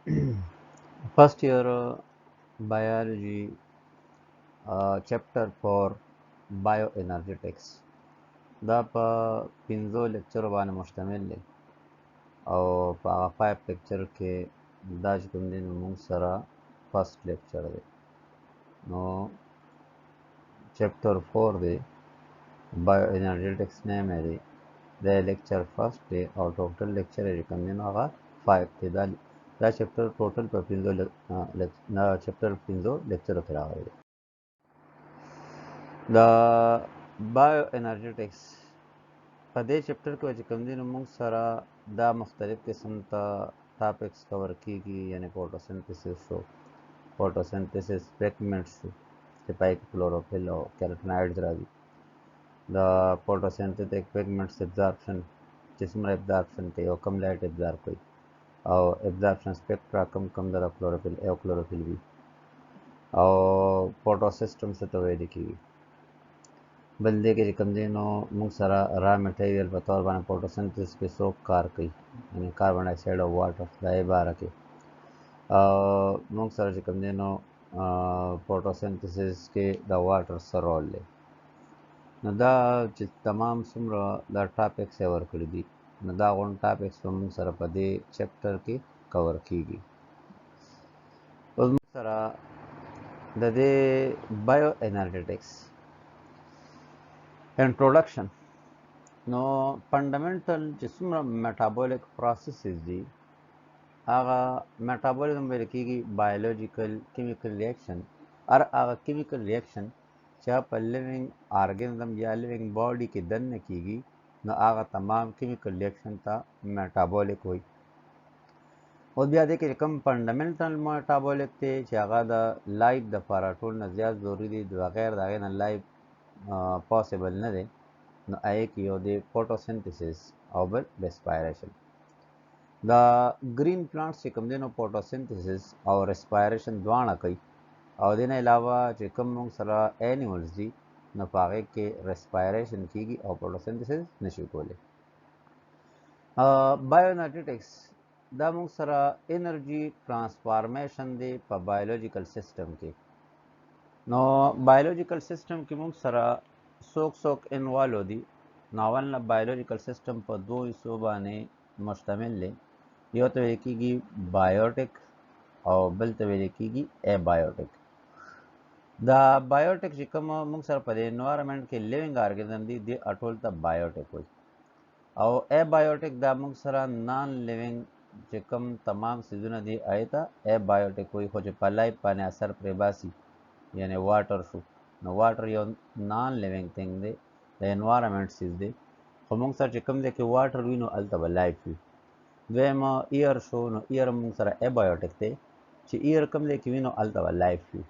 First year biology chapter four bioenergetics دا په 15 لیکچرو باندې مشتمل دی او په هغه 5 لیکچر کې دا چې کوم دی نو موږ سره فرست لیکچر دی نو چیپټر 4 دی bio energetics نیم یې دی دا لیکچر فرست دی او ټوټل لیکچر چې کوم دی نو هغه 5 دی دا چیپټر ټوټل په 15 چیپټر 15 لیکچرو کې راغلی دی دا bio energetics په دې چپټر کې چې کوم دي نو موږ سره دا مختلف قسم ته ټاپکس کور کیږي یعنی فوټوسنتھسس شو فوټوسنتھسس پیگمنټس شو چې پای کې کلوروفیل او کیروټینایډز راځي دا فوټوسنتھیټک پیگمنټس ابزارپشن چې څومره ابزارپشن کوي او کم لایټ ابزارب کوي او ابزارپشن سپیکټرا کم د کلوروفیل او کلوروفیل وي او فوټو سیسټم څه ته ویل کیږي بل دې کې چې کوم دی نو موږ سره را میټیریل په تور باندې فوټوسنتھسس کې څوک کار کوي یعنی کاربن ډای اکساید او واټر دا یې باره کې موږ سره چې کوم دی نو فوټوسنتھسس کې د واټر څه رول دی نو دا چې تمام څومره دا ټاپکس یې ورکړي دي نو دا غون ټاپکس به موږ سره په دې چپټر کې کور کیږي اوس موږ سره د دې بایو انرژیټکس انټروډکشن نو فندامنټل چې څومره میټابولیک پروسیسز دي هغه میټابولیزم ویل کېږي بایولوژیکل کیمیکل ریاکشن هغه کیمیکل ریاکشن چې په لیوینګ ارګانیزم یا لیوینګ باډي کې دننه کېږي نو هغه تمام کیمیکل ریاکشن ته میټابولیک وایي او بیا دې کې کوم فندامنټل میټابولیک دی چې هغه د لایف دپاره ټول نه زیات ضروري دي بغیر د هغې نه لایف پاسبل نه دی نو هغې کې یو دی فوټوسنتھسس او بل ریسپایریشن دا گرین پلانټس چې کوم دی نو فوټوسنتھسس او ریسپایریشن دواړه کوي او دې نه علاوه چې کوم موږ سره اینیملز دي نو په هغې کې ریسپایریشن کېږي او فوټوسنتھسس نشي کولی بایو انرژیټکس دا موږ سره انرژي ټرانسفارمیشن دی په بایولوژیکل سیسټم کې نو بایولوژیکل سیسټم کې موږ سره څوک انوالو دي نو اول نه بایولوژیکل سیسټم په دوه حصو باندې مشتمل دی یو ته ویل کېږي بایوټیک او بل ته ویل کېږي ابایوټیک دا بایوټیک چې کوم موږ سره په انوایرنمنت کې لیوینګ ارګانیزم دي د اټول ته بایوټیک وایي او ابایوټیک دا موږ سره نان لیوینګ چې کوم تمام سیزونه دي هغې ته ابایوټیک وایي خو چې په لایف باندې اثر پرې باسي یعنی واټر شو نو واټر یو نان لیوینګ تھنګ دی د انوایرنمنت سیز دی خو موږ سره چې کوم دی کې واټر وي نو هلته به لایف وي دویم ایر شو نو ایر موږ سره ابایوټیک دی چې ایر کوم دی کې وي نو هلته به لایف وي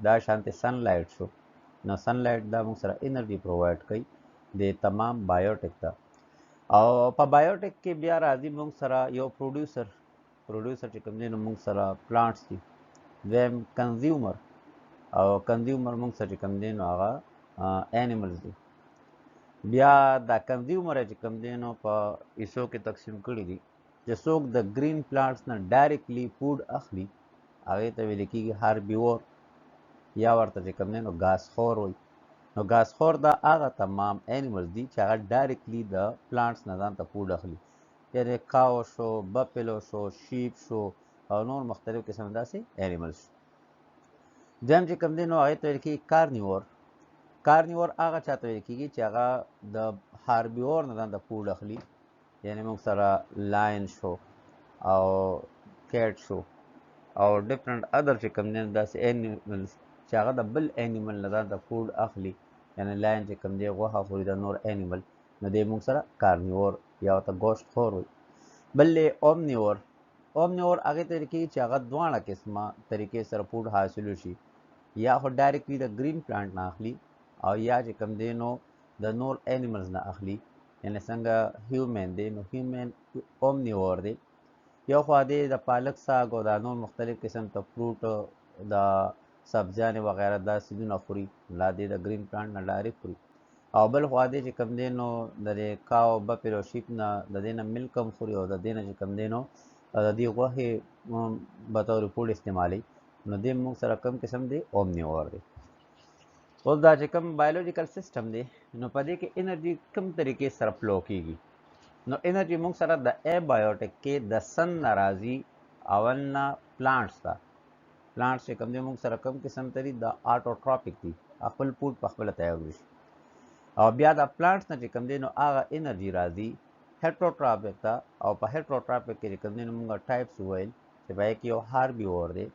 دا شانتې سن لایټ شو نو سن لایټ دا موږ سره انرژي پرووایډ کوي د تمام بایوټیک ته او په بایوټیک کې بیا راځي موږ سره یو پروډیوسر چې کوم دی نو موږ سره پلانټس دي دویم کنزیومر او کنزیومر موږ سره چې کوم دی نو هغه اینیملز دي بیا دا کنزیومر چې کوم دی نو په حصو کې تقسیم کړي دي چې څوک د گرین پلانټس نه ډایرکټلی فوډ اخلي هغې ته ویل کېږي هاربیور یا ورته چې کوم دی نو ګاس خور وایي نو ګاس خور دا هغه تمام اینیملز دي چې هغه ډایرکټلی د پلانټس نه ځان ته فوډ اخلي یعنې کاو شو بفلو شو شیپ شو او نور مختلف قسم داسې اینیملز شو دویم چې کوم دی نو هغې ته ویل کېږي کارنیور هغه چاته ویل کېږي چې هغه د هاربیور نه ځان ته فوډ اخلي یعنې موږ سره لاین شو او کیټ شو او ډفرنٹ ادر چې کوم دی داسې اینیملز چې هغه د بل اینیمل نه ځان ته فوډ اخلي یعنې لاین چې کوم دی غوښه خوري د نور اینیمل نو دی موږ سره کارنیور یا ورته ګوشت خور وایي بل دی اومنیور هغې ته ویل کېږي چې هغه دواړه قسمه طریقې سره فوډ حاصلو شي یا خو ډایرکټلی د گرین پلانټ نه اخلي او یا چې کوم دی نو د نور اینیملز نه اخلي یعنې څنګه هیومن دی نو هیومن اومنیور دی یو خوا دی د پالک ساګ او دا نور مختلف قسم ته فروټ د سبزیانې وغیره دا سیزونه خوري لا دی د گرین پلانټ نه ډایرکټ خوري او بل خوا دی چې کوم دی نو د کاو بفلو شیپ نه د دې نه ملک هم خوري او د دې نه چې کوم دی نو او د دې غوښې بطور فوډ استعمالوي، نو دې موږ سره کوم قسم دی اومنیور دی. اوس دا چې کوم بایولوژیکل سیستم دی نو په دې کې انرژي کوم طریقې سره فلو کیږي. نو انرژي موږ سره د ایبایوټیک کې د سن نه راځي، اول نه پلانټس ته. پلانټس چې کوم دی موږ سره کوم قسم تري د آټوټراپیک دي، خپل فوډ په خپله تیاروي شي. او بیا د پلانټس نه چې کوم دی نو هغه انرژي راځي هیټروټراپیک ته، او په هیټروټراپیک کې چې کوم دی نو موږ ټایپس وویل چې په کې یو هاربیور دی،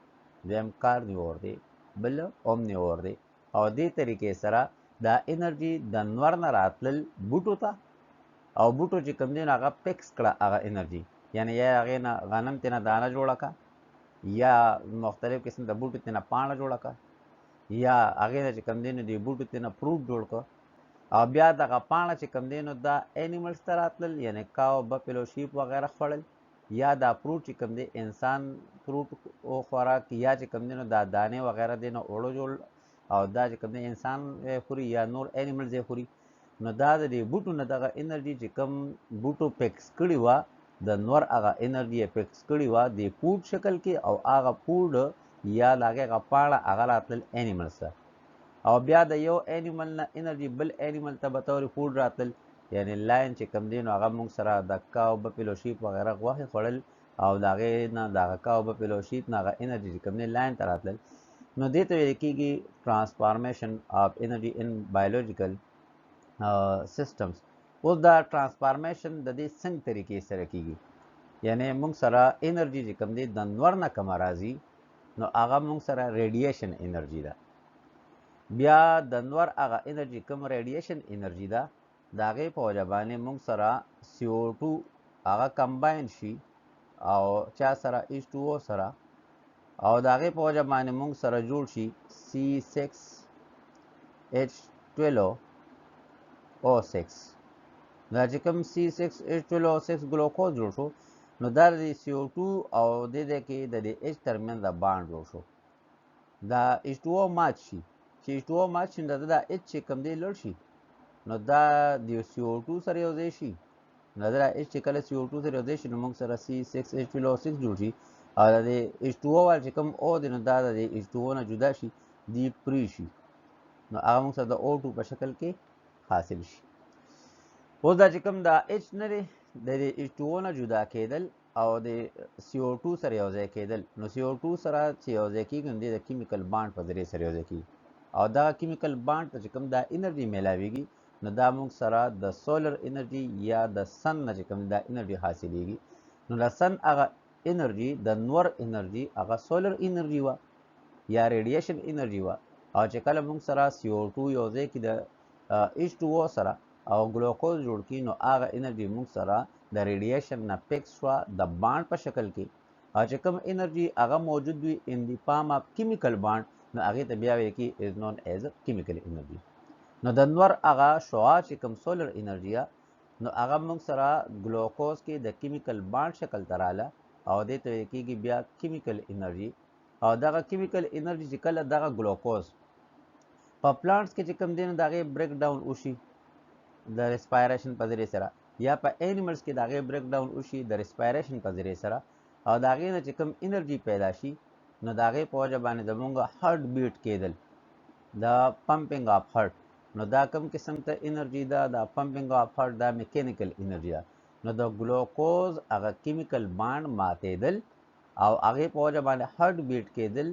دویم کارنیور دی، بل اومنیور دی. او دې طریقې سره دا انرژي د نور نه راتلل بوټو ته، او بوټو چې کوم دی نو هغه پیکس کړه هغه انرژي، یعنی یا هغې نه غنم تېنه دانه جوړه کړه، یا مختلف قسم د بوټو تېنه پاڼه جوړه کړه، یا هغې نه چې کوم دی نو د بوټو تېنه فروټ جوړ کړه. او بیا دغه پاڼه چې کوم دی نو دا انیملز ته راتلل، یعنی کاو بفلو شیپ وغیره خوړل، یا دا فروټ چې کوم دی انسان فروټ خوراک، یا چې کوم دی نو دا دانې وغیره دی نو اوړه جوړ، او دا چې کوم دی انسان خوري یا نور انیملز یې خوري. نو دا د دې بوټو نه دغه انرژي چې کوم بوټو پیکس کړې وه، د نور هغه انرژي یې پیکس کړې وه د فوډ شکل کې، او هغه فوډ یا د هغې هغه پاڼه هغه راتلل انیملز ته. او بیا د یو انیمل نه انرژي بل انیمل ته به طور فوډ راتلل، یعنی لاین چې کوم دی نو هغه موږ سره د کاو بفلو شیپ وغیره غوښې خوړل، او د هغې نه د هغه کاو بفلو شیپ نه هغه انرژي چې کوم دی لاین ته راتلل. نو دې ته ویل کېږي ټرانسفارمیشن آف انرژي ان بایولوژیکل سیسټمز. اوس دا ټرانسفارمیشن د دې څنګه طریقې سره کېږي، یعنی موږ سره انرژي چې کوم دی د نور نه کومه راځي نو هغه موږ سره ریډیشن انرژي ده. بیا د نور هغه انرژي کوم ریډیشن انرژي ده د هغې په وجه باندې موږ سره CO2 هغه کمباین شي او چا سره H2O سره، او د هغې په وجه باندې موږ سره جوړ شي C6H12O6. دا چې کوم C6H12O6 ګلوکوز جوړ شو، نو دا د CO2 او د دې کې د H ترمنځ د بانډ جوړ شو. دا H2O مات شي، چې H2O مات شي نو دا H چې کوم دی لوړ شي، نو دا د CO2 سره یو ځای شي، نو دا H چې کله CO2 سره یو ځای شي نو موږ سره C6H12O6 جوړ شي، او د H2O وال چې کوم O دی نو دا د H2O نه جدا شي، دی پرې شي، نو هغه موږ سره د O2 په شکل کې حاصل شي. اوس دا چې کوم دا H نه دی د H2O نه جدا کېدل او د CO2 سره یو ځای کېدل، نو CO2 سره چې یو ځای کېږي نو د کیمیکل بانډ په ذریعې سره یو ځای کېږي، او دغه کیمیکل بانډ ته چې کوم دا انرژي میلاویږي نو دا موږ سره د سولر انرژي یا د سن نه چې کوم دا انرژي حاصلېږي. نو د سن هغه انرژي د نور انرژي هغه سولر انرژي وه یا ریډیشن انرژي وه، او چې کله موږ سره CO2 یو ځای کې د H2O سره او ګلوکوز جوړ کړي نو هغه انرژي موږ سره د ریډیشن نه پیکس شوه د بانډ په شکل کې، او چې کوم انرژي هغه موجود وي ان دی فارم اف کیمیکل بانډ نو هغې ته بیا ویل کېږي از نون ایز کیمیکل انرژي. نو د نور هغه شعاع چې کوم سولر انرژي ده نو هغه موږ سره ګلوکوز کې د کیمیکل بانډ شکل ته رااله، او دې ته ویل کېږي بیا کیمیکل انرژي. او دغه کیمیکل انرژي چې کله دغه ګلوکوز په پلانټس کې چې کوم دی نو د هغې بریک ډاون وشي د ریسپایریشن په ذریعې سره، یا په انیملز کې د هغې بریک ډاون وشي د ریسپایریشن په ذریعې سره، او د هغې نه چې کوم انرژي پیدا شي نو د هغې په وجه باندې زمونږ هارټ بیټ کېدل، د پمپینګ آف هارټ، نو دا کوم قسم ته انرژي ده د پمپینګ آف هارټ دا میکینیکل انرژي ده. نو د ګلوکوز هغه کیمیکل بانډ ماتېدل او هغې په وجه باندې هارټ بیټ کېدل،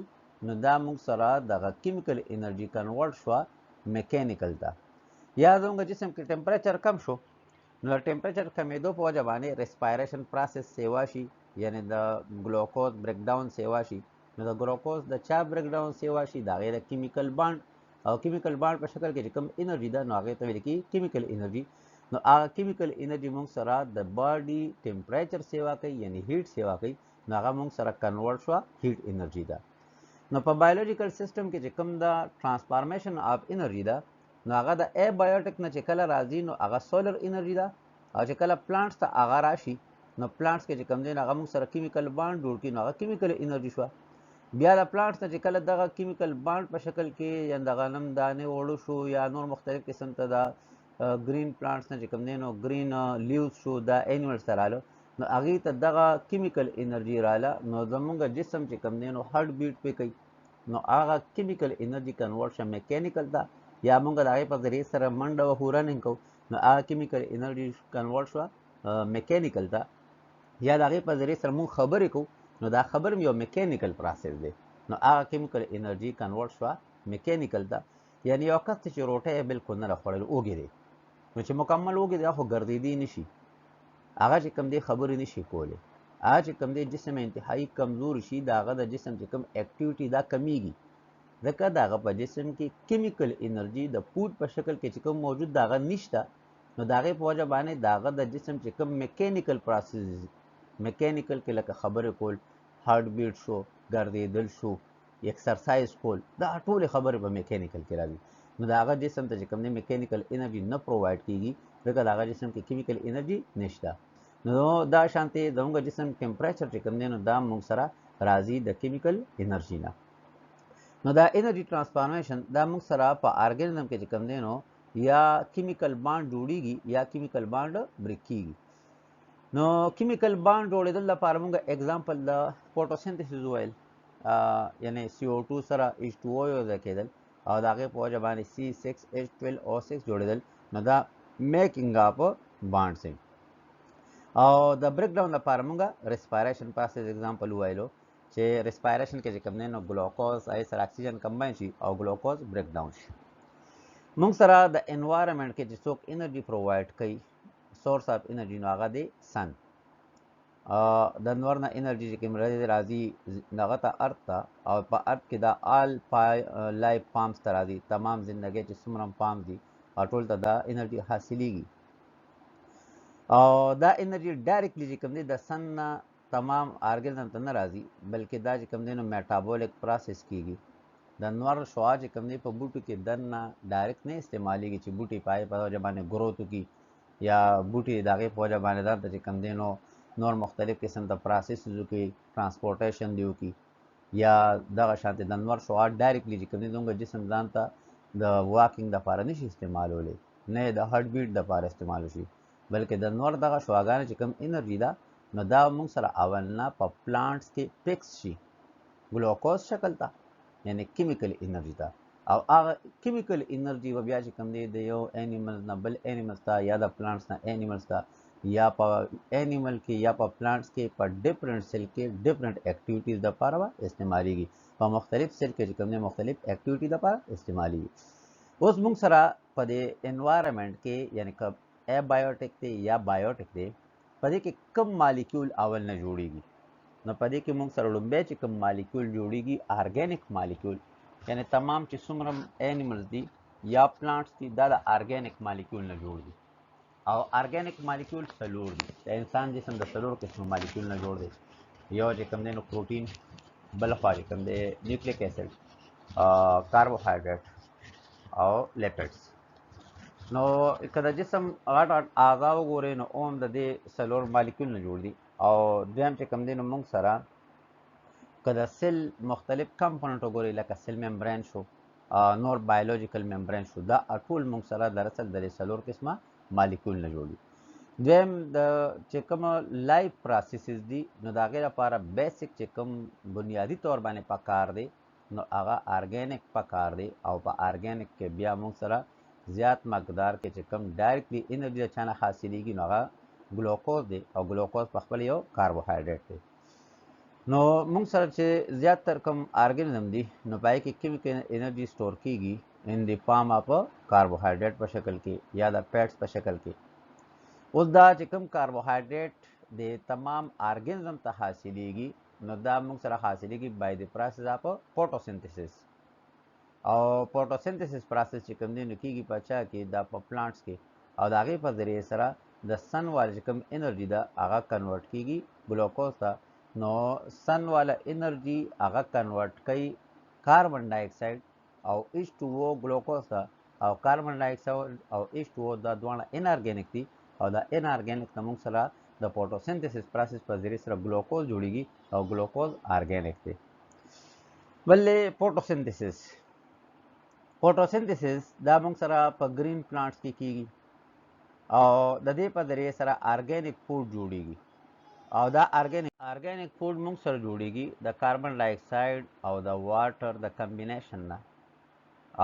نو دا موږ سره دغه کیمیکل انرژي کنورټ شوه میکینیکل ته. یا زموږ جسم کې ټمپریچر کم شو نو د ټمپریچر کمېدو په وجه باندې ریسپایریشن پروسس سیوا شي، یعنی د ګلوکوز بریک ډاون سیوا شي. نو د ګلوکوز د چا بریک ډاون سیوا شي د هغې د کیمیکل بانډ، او کیمیکل بانډ په شکل کې چې کوم انرژي ده نو هغې ته ویل کېږي کیمیکل انرژي. نو هغه کیمیکل انرژي موږ سره د باډي ټمپریچر سیوا کوي، یعنی هیټ سیوا کوي، نو هغه موږ سره کنورټ شوه هیټ انرژي ده. نو په بایولوژیکل سیسټم کې چې کوم دا ټرانسفارمیشن آف انرژي ده نو هغه د ایبایوټیک نه چې کله راځي نو هغه سولر انرژي ده، او چې کله پلانټس ته هغه راشي نو پلانټس کې چې کوم دی هغه موږ سره کیمیکل بانډ جوړ کړي نو هغه کیمیکل انرژي شوه. بیا د پلانټس نه چې کله دغه کیمیکل بانډ په شکل کې یا د غنم دانې اوړه شو یا نور مختلف قسم ته د ګرین پلانټس نه چې کوم دی نو ګرین لیوز شو دا انیملز ته رااله، نو هغې ته دغه کیمیکل انرژي رااله نو زمونږ جسم چې کوم دی نو هارت بیټ پې کوي نو هغه کیمیکل انرژي کنورټ شه میکینیکل ته یا مونږ د هغې په ذریعې سره منډه وهو رننګ کوو نو هغه کیمیکل انرژي کنورټ شوه میکینیکل ته یا د هغې په ذریعې سره مونږ خبرې کوو نو دا خبر یو میکینیکل پروسس دی نو هغه کیمیکل انرژي کنورټ شوه میکینیکل ته یعنی یو کس چې روټۍ یې بالکل نه راخوړل اوږې دی نو چې مکمل اوږې دی خو ګرځېدی نه شي هغه چې کوم دی خبرې نشي کولی هغه چې کوم دی جسم انتهایی کمزور شي د هغه د جسم چې کوم اکټیویټي دا کمیږي ځکه د هغه په جسم کې کیمیکل انرژي د پود په شکل کې چې کوم موجود د هغه نشته نو د هغې په وجه باندې د هغه د جسم چې کوم میکینیکل پروسس میکینیکل کې لکه خبرې کول هارت بیټ شو ګرځېدل شو ایکسرسایز کول دا ټولې خبرې په میکینیکل کې راځي نو د هغه جسم ته چې کوم دی میکینیکل انرژي نه پرووایډ کیږي ځکه د هغه جسم کې کیمیکل انرژي نشته نو دا شانتې زموږ جسم ټمپریچر چې کوم دی نو دا موږ سره راځي د کیمیکل انرژي نه نو دا انرژي ټرانسفارمیشن دا موږ سره په ارګانیزم کې چې کوم دی نو یا کیمیکل بانډ جوړیږي یا کیمیکل بانډ بریک کیږي نو کیمیکل بانډ جوړېدل لپاره موږ اگزامپل د فوټوسنتھسس وویل یعنی CO2 سره H2O یو ځای کېدل او د هغې په وجه باندې C6H12O6 جوړېدل نو دا میکینګ اپ بانډز دی او د بریک ډاون لپاره موږ ریسپایریشن پروسس اگزامپل وویلو چې ریسپایریشن کې چې کوم دی نو ګلوکوز هغې سره اکسیجن کمباین شي او ګلوکوز بریک ډاون شي موږ سره د انوایرمنټ کې چې څوک انرژي پرووایډ کوي سورس اف انرژي نو هغه دی سن د نور نه انرژي چې کوم راځي دغه ته ارت ته او په ارت کې دا آل لایف فارمز ته راځي تمام زندګۍ چې څومره فارمز دي او ټول ته دا انرژي حاصلیږي او دا انرژي ډایرکټلی چې کوم دی د سن نه تمام ارګنزم ته نه راځي بلکې دا چې کوم دی نو میټابولیک پروسس کیږي د نور شعاع چې کوم دی په بوټو کې دننه ډایرکټ نه استعمالیږي چې بوټي پای په وجه باندې ګروت وکړي یا بوټي د هغې په وجه باندې دا چې کوم دی نو نور مختلف قسم ته پروسسز وکړي ټرانسپورټیشن دی وکړي یا دغه شانتې د نور شعاع ډایرکټلی چې کوم دی زموږ جسم ځان ته د واکینګ دپاره نشي استعمالولی نه یې د هارت بیټ دپاره استعمال شي بلکې د نور دغه شعاګانې چې کوم انرژي ده نو دا موږ سره اول نه په پلانټس کې فکس شي ګلوکوز شکل ته یعنی کیمیکل انرژي ته او هغه کیمیکل انرژي به بیا چې کوم دی د یو انیملز نه بل انیملز ته یا د پلانټس نه انیملز ته یا په انیمل کې یا په پلانټس کې په ډفرنٹ سیل کې ډفرنٹ اکټیویټیز دپاره به استعمالیږي په مختلف سیل کې چې کوم دی مختلف اکټیویټي دپاره استعمالیږي اوس موږ سره په دې انوایرمنټ کې یعنی که ابایوټیک دی یا بایوټیک دی په دې کې کم مالیکول اول نه جوړیږي نو په دې کې موږ سره لومبی چې کوم مالیکول جوړیږي ارګینیک مالیکول یعنی تمام چې څومره انیملز دي یا پلانټس دي دا د ارګینیک مالیکول نه جوړ دي او ارګینیک مالیکول څلور دي د انسان جسم د څلور قسمو مالیکول نه جوړ دی یو چې کوم دی نو پروټین بل خوا چې کوم دی نیوکلیک ایسډ کاربوهایډریټ او لیپټس نو که د جسم غټ غټ اعضا وګورئ نو اوم د دې څلور مالیکول نه جوړ دي او دویم چې کوم دی نو موږ سره که د سیل مختلف کمپوننټ وګورئ لکه سیل ممبرین شو نور بایولوژیکل ممبرین شو دا ټول موږ سره دراصل د څلور قسمه مالیکول نه جوړ دي دویم د چې کوم لایف پروسیسز دي نو د هغې لپاره بیسک چې کوم بنیادي طور باندې پکار دی نو هغه ارګینیک پکار دی او په ارګینیک کې بیا موږ سره زیات مقدار کې چې کوم ډایرکټلی انرژي د چا نه حاصلیږي نو هغه ګلوکوز دی او ګلوکوز په خپل یو کاربوهایډریټ دی نو موږ سره چې زیاتر کوم ارګنزم دي نو پای کې کیمیکل انرژي سٹور کیږي ان دی فارم اف کاربوهایډریټ په شکل کې یا د فیټس په شکل کې اوس دا چې کوم کاربوهایډریټ د تمام ارګنزم ته حاصلیږي نو دا موږ سره حاصلیږي بای دی پروسس اف فوټوسنتھسس او فوټوسنتھسس پروسس چې کوم دی نو کیږي په چا کې دا په پلانټس کې او د هغې په ذریعې سره د سن والا چې کوم انرژي ده هغه کنورټ کیږي ګلوکوز ته نو سن والا انرژي هغه کنورټ کوي کاربن ډای اکساید او H2O ګلوکوز ته او کاربن ډای اکساید او H2O دا دواړه ان ارګینیک دي او دا ان ارګینیک نه موږ سره د فوټوسنتھسس پروسس په ذریعې سره ګلوکوز جوړیږي او ګلوکوز ارګینیک دی بلې فوټوسنتھسس دا موږ سره په گرین پلانټس کې کیږي او د دې په ذریعې سره ارګینیک فوډ جوړیږي او دا ارګینیک فود موږ سره جوړیږي د کاربن ډای اکساید او د واټر د کمبینیشن نه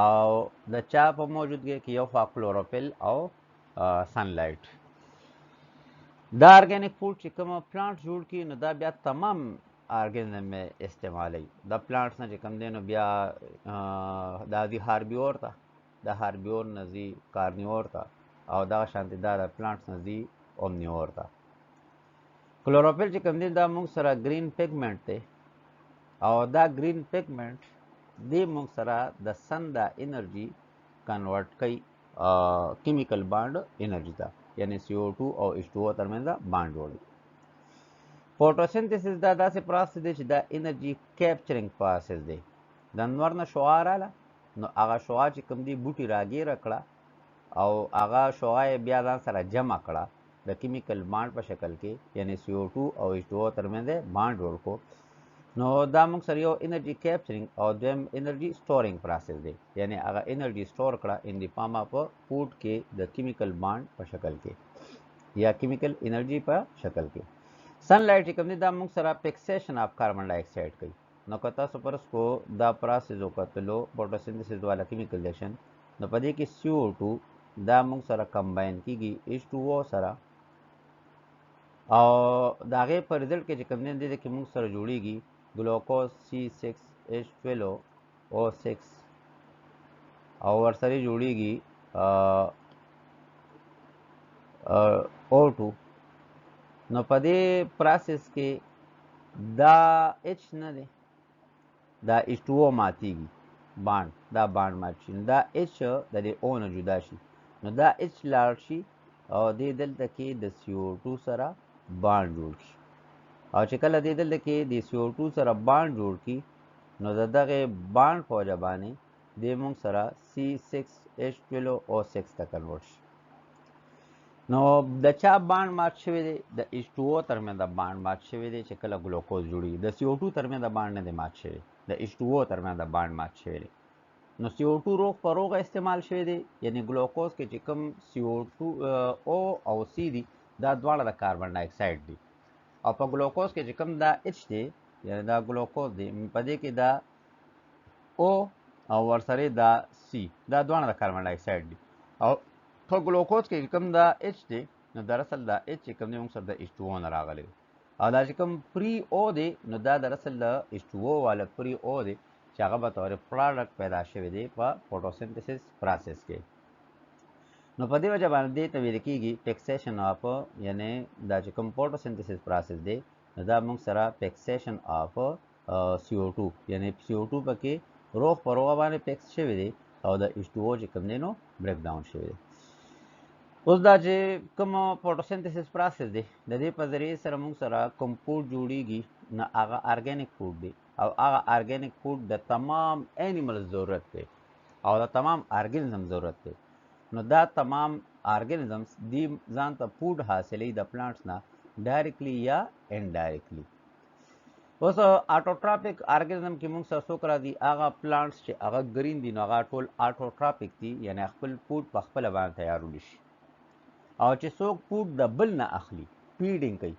او د چا په موجودګۍ کې یو خوا کلوروفیل او سنلایټ. دا ارګینیک فود چې کوم پلانټ جوړ کی نو دا بیا تمام ارګینزم میں استعمالی د پلانټس نه چې کوم دی نو بیا دا دی هاربیور ته د هاربیور نه زی کارنیور ته او دا شانتي دا د پلانټس نه زی اومنیور ته. کلوروفیل چې کوم دی دا موږ سره گرین پیګمنٹ دی او دا گرین پیګمنٹ دی موږ سره د سن د انرژي کنورټ کوي کیمیکل بانډ انرژي ته یعنی CO2 او H2O ترمنځ بانډ جوړي. فوټوسنتھسس دا داسې پروسس دی چې دا انرژي کیپچرینګ پروسس دی. د انور نه شعاع رااله نو هغه شعاع چې کوم دی بوټي راګیره کړه او هغه شعاع بیا ځان سره جمع کړه د کیمیکل بانډ په شکل کې یعنی CO2 او H2O ترمنځ بانډ جوړ کو نو دا موږ سره یو انرژي کیپچرینګ او دویم انرژي سټورینګ پروسس دی یعنی هغه انرژي سټور کړه ان دی فارم اف فود کې د کیمیکل بانډ په شکل کې یا کیمیکل انرژي په شکل کې. سن لایټ چې کوم دی دا موږ سره فکسیشن اف کاربن ډای اکساید کوي نو که تاسو پرس کو دا پروسس وکړلو فوټوسنتھسس والا کیمیکل ریاکشن نو په دې کې CO2 دا موږ سره کمباین کیږي H2O سره او دا هغه په ریزلټ کې چې کوم دی کې موږ سره جوړیږي glucose C6H12O6 او ورسره جوړیږي O2 نو په دې پروسس کې دا H نه دی دا H2O ماتیږي بانډ دا بانډ مات شي دا H د دې O نه جدا شي نو دا H لاړ شي او دې دلته کې د CO2 سره بانډ جوړ شي او چې کله دې دلته کې د CO2 سره بانډ جوړ کی نو دغه بانډ په وجه باندې د موږ سره C6H12O6 ته کنورټ شي. نو د چا بانډ مات شوی دی د H2O ترمنځ بانډ مات شوی دی چې کله ګلوکوز جوړي د CO2 ترمنځ بانډ نه دی مات شوی د H2O ترمنځ بانډ مات شوی دی نو CO2 روغ په روغ استعمال شوی دی یعنی ګلوکوز کې چې کوم CO2 O او C دي دا دواړه د کاربن ډای اکساید دي او په ګلوکوز کې چې کوم دا H دی یعنی دا ګلوکوز دی په دې کې دا O او ورسره دا C دا دواړه د کاربن ډای اکساید دي او په ګلوکوز کې کوم دا H دی نو دراصل دا H چې کوم دی موږ سره د H2O نه راغلی او دا چې کوم فری O دی نو دا دراصل د H2O والا فری O دی چې هغه به تور پروډکټ پیدا شوی دی په فوټوسنتھسس پروسس کې. نو په دې وجه باندې ته ویل کېږي فکسیشن اف یعنی دا چې کوم فوټوسنتھسس پروسس دی نو دا موږ سره فکسیشن اف CO2 یعنی CO2 پکې روغ په روغ باندې فکس شوی دی او د H2O چې کوم دی نو بریک ډاون شوی دی. اوس دا چې کوم فوټوسنتھسس پروسس دی د دې په ذریعه سره موږ سره کوم فود جوړیږي نو هغه ارګینیک فود دی او هغه ارګینیک فود د تمام انیمل ضرورت دی او د تمام ارګانیزم ضرورت دی نو دا تمام ارګانیزمز دی ځان ته فود حاصلې د پلانټس نه ډایرکټلی یا انډایرکټلی. اوس آټوټراپیک ارګانیزم کې موږ سره څوک راځي هغه پلانټس چې هغه ګرین دي نو هغه ټول آټوټراپیک دي یعنی خپل فود په خپل باندې تیارول شي او چې څوک فود د بل نه اخلي فیډینګ کوي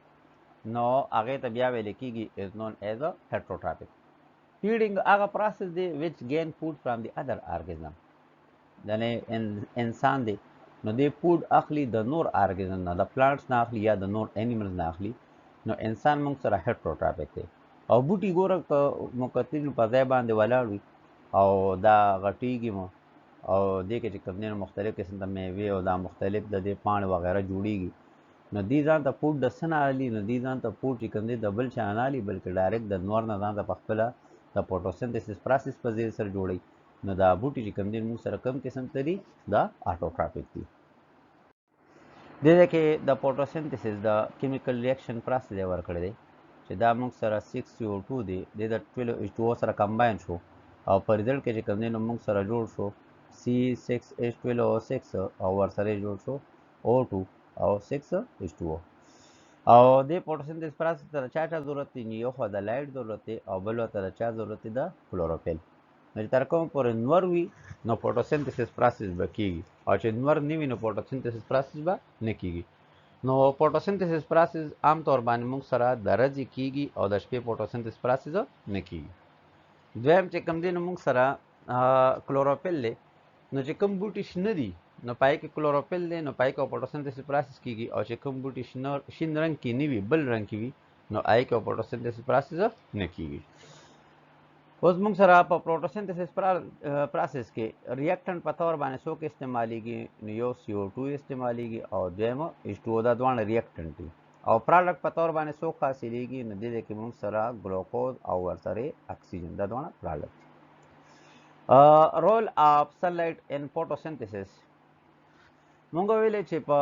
نو هغه ته بیا ویل کېږي از نون ایز ا هیټروټراپیک. فیډینګ هغه پروسس دی وچ گین فود فرام دی ادر ارګانیزم یعنی انسان دی نو دی فود اخلي د نور ارګانیزم نه د پلانټس نه اخلي یا د نور انیملز نه اخلي نو انسان موږ سره هیټروټراپیک دی او بوټي ګوره مقتل په ځای باندې ولاړ وي او دا غټیږي مو او دې کې چې کوم مختلف قسم د میوې او دا مختلف د دې پاڼې وغیرہ جوړیږي نو دې ځان ته فود د سن علي نو دې ځان ته فود چې کوم دی د بل چا نه علي بلکې ډایرکټ د نور نه ځان ته په خپله د فوټوسنتھسس پروسس په ذریعه سره جوړي نو دا بوټي چې کوم دی موږ سره کم قسم تري دا آټوټراپیک دي. دې کې د فوټوسنتھسس د کیمیکل ریاکشن پروسس دی ورکړی دی چې دا موږ سره 6CO2 دی د 12H2O سره کمباین شو او په ریزلټ کې چې کوم دی نو موږ سره جوړ شو C6H12O6 او ورسره جوړ شو O2 او 6H2O او د فوټوسنتھسس پروسس ته چا ضرورت دی یو خو د لایټ ضرورت دی او بل ته چا ضرورت دی د کلوروفیل نو تر کوم پورې نور وي نو فوټوسنتھسس پروسس به کیږي او چې نور نه وي نو فوټوسنتھسس پروسس به نه کیږي. نو فوټوسنتھسس پروسس عام طور باندې موږ سره د ورځې کیږي او د شپې فوټوسنتھسس پروسس نه کیږي. دویم چې کوم دی نو موږ سره کلوروفیل دی، نو چې کوم بوټي شنه دي نو پای کې کلوروفیل دی، نو پای کې فوټوسنتھسس پروسس کیږي، او چې کوم بوټي شین رنگ کې نه وي بل رنگ کې وي نو آی کې فوټوسنتھسس پروسس نه کیږي. اوس موږ سره په فوټوسنتھسس پروسس کې ریاکټنټ په تور باندې څوک استعمالیږي نو یو CO2 استعمالیږي او دویم H2O، دا دواړه ریاکټنټ دي. او پروډکټ په تور باندې څوک حاصلېږي نو دې کې موږ سره ګلوکوز او ورسره اکسیجن، دا دواړه پروډکټ. رول اف سنلایټ ان فوټوسنتھسس، مونږ ویلې چې په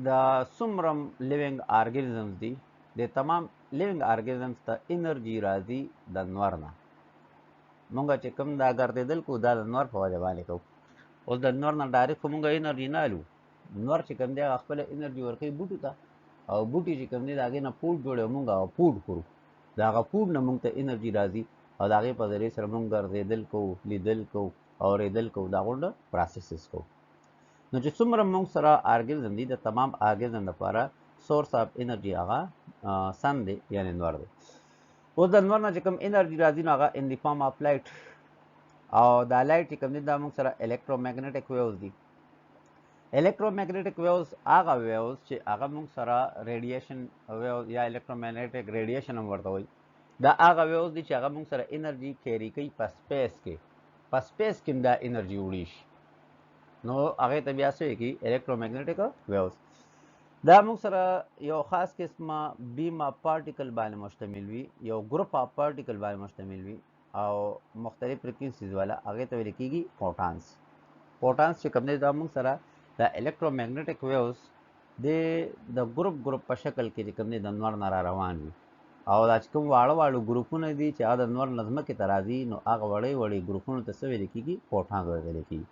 د څومره لیوینګ ارګانیزمز دي، د تمام لیوینګ ارګانیزمز ته انرژي راځي د نور نه. مونږ چې کوم دا ګرځېدل کو دا د نور په وجه باندې کوو. اوس د نور نه ډایرکټ مونږ انرژي نه الو، نور چې کوم دی هغه خپله انرژي ورکوي بوټو ته، او بوټي چې کوم دی د هغې نه پوډ جوړوي، مونږ هغه پوډ خورو، د هغه پوډ نه مونږ ته انرژي راځي او د هغې په ذریعې سره مونږ ګرځېدل کوو، لیدل کوو، اورېدل کوو، دا غونډه پروسسز کوو. نو چې څومره موږ سره ارګانیزم دي د تمام ارګانیزم لپاره سورس اف انرژي هغه سن دی، یعنی نور دی. اوس د نور نه چې کوم انرژي راځي نو هغه ان دی فارم اف لایټ، او دا لایټ چې کوم دی دا موږ سره الکترومګنیټک ویوز دي. الکترومګنیټک ویوز هغه ویوز چې هغه موږ سره ریډیشن ویوز یا الکترومګنیټک ریډیشن هم ورته وایي، دا هغه ویوز دي چې هغه موږ سره انرژي کیری کوي په سپیس کې، په سپیس کې دا انرژي وړي شي، نو هغه ته بیا څه وایي الکترومګنیټک ویوز. دا موږ سره یو خاص قسمه بیما پارټیکل باندې مشتمل وي، یو ګروپ اف پارټیکل باندې مشتمل وي او مختلف فریکوینسیز والا، هغه ته ویل کېږي فوټانز. فوټانز چې کوم دی دا موږ سره د الکترومګنیټک ویوز د ګروپ په شکل کې چې کوم دی د نور نه را روان وي، او دا چې کوم واړه واړه ګروپونه دي چې هغه د نور نه ځمکې ته راځي نو هغه وړې وړې ګروپونو ته څه ویل کېږي فوټانز ویل کېږي.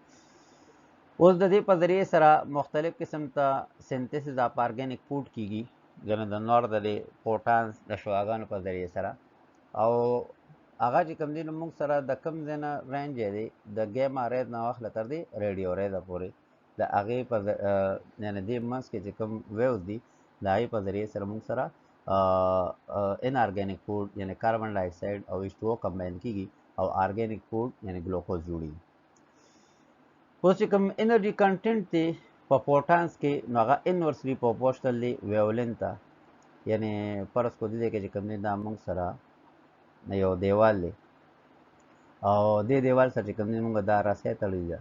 اوس د دې په ذریعې سره مختلف قسم ته سنتھسس اف ارګانیک فوډ کیږي، ګنه د نور د فوټانز د شعاګانو په ذریعې سره، او هغه چې کوم دی نو موږ سره د کم ځای نه رینج دی د ګیما ریز نه واخله تر دې ریډیو ریزه پورې د هغې په یعنې دې منځ کې چې کوم ویوز دي د هغې په ذریعې سره موږ سره ان ارګانیک فوډ یعنې کاربن ډای اکساید او H2O کمباین کیږي او ارګانیک فوډ یعنې ګلوکوز جوړیږي. اوس چې کوم انرژي کنټینټ دی په فوټانز کې نو هغه انورسلی پروپورشنل دی ویولین ته، یعنې فرض کو دې کې چې کوم دی دا موږ سره یو دیوال دی او دې دیوال سره چې کوم دی موږ دا رسۍ تړلې ده،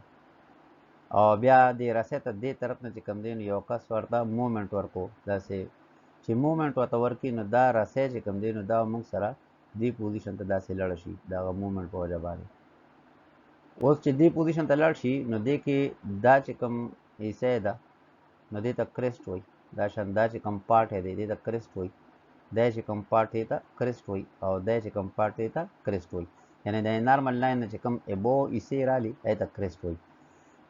او بیا دې رسۍ ته دې طرف نه چې کوم دی یو کس ورته مومنټ ورکو، داسې چې مومنټ ورته ورکړي نو دا رسۍ چې کوم دی نو دا موږ سره دې پوزیشن ته داسې لاړ شي د هغه مومنټ په وجه باندې. اوس چې دې پوزیشن ته لاړ شي نو دې کې دا چې کوم حصه ده نو دې ته کرسټ وایي، دا شان دا چې کوم پارټ دی دې ته کرسټ وایي، دا چې کوم پارټ دی ته کرسټ وایي، او دا چې کوم پارټ دی ته کرسټ وایي. یعنې د نارمل لاین نه چې کوم ابو حصې رالي دې ته کرسټ وایي،